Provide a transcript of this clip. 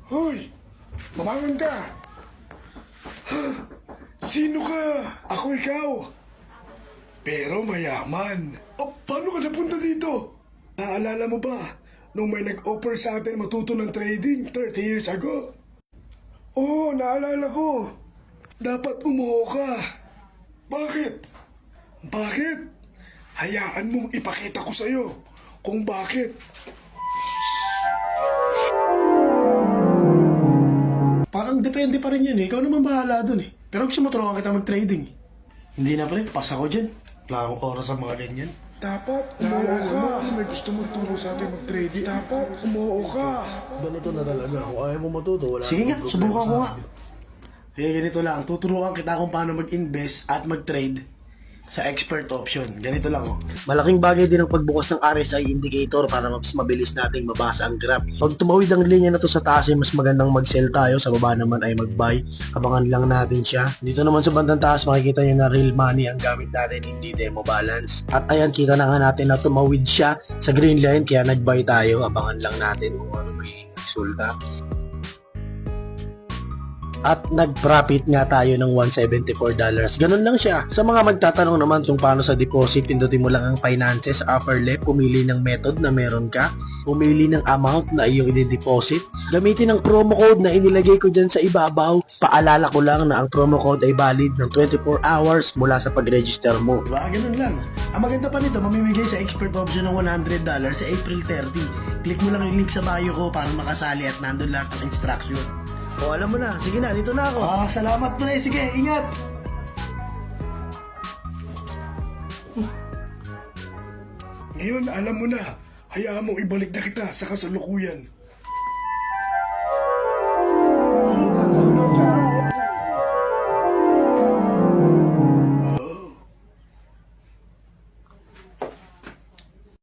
Hoy! Bumangon ka! Sino ka? Ako ikaw. Pero mayaman. O, paano ka napunta dito? Naalala mo ba nung may nag-offer sa atin matuto ng trading 30 years ago? Oo, naalala ko. Dapat umuho ka. Bakit? Bakit? Hayaan mong ipakita ko sa'yo kung bakit. Parang depende pa rin yun eh. Ikaw naman bahala dun eh. Pero gusto mo tulungan kita mag-trading. Hindi na pa rin. Pas ako dyan. Wala akong oras sa mga ganyan. Dapat umuho ka. May gusto magturo sa atin mag-trading. Dapat umuho ka. Ganito na talaga. Kung ayaw mo matuto, wala Sige nga, namang subukan problema ko sa nga. akin. Kaya ganito lang. Tuturuan kita kung paano mag-invest at mag-trade sa expert option. Ganito lang oh. Malaking bagay din ang pagbukas ng RSI indicator para mas mabilis nating mabasa ang graph. Pag tumawid ang linya na to sa taas ay mas magandang mag-sell tayo, sa baba naman ay mag-buy. Abangan lang natin siya. Dito naman sa bandang taas makikita nyo na real money ang gamit natin, hindi demo balance. At ayan, kita na nga natin na tumawid siya sa green line kaya nag-buy tayo. Abangan lang natin kung ano magiging resulta. At nag-profit nga tayo ng $174. Ganun lang siya. Sa mga magtatanong naman kung paano sa deposit, pindutin mo lang ang finances, upper left, pumili ng method na meron ka, pumili ng amount na iyong i-deposit, gamitin ang promo code na inilagay ko dyan sa ibabaw. Paalala ko lang na ang promo code ay valid ng 24 hours mula sa pag-register mo. Diba? Ganun lang. Ang maganda pa nito, mamimigay sa expert option ng $100 sa April 30. Click mo lang yung link sa bio ko para makasali at nandun lahat ng instruction. O alam mo na, sige na, dito na ako. Salamat pala. Sige, ingat. Ngayon, alam mo na. Hayaan mong ibalik na kita sa kasalukuyan.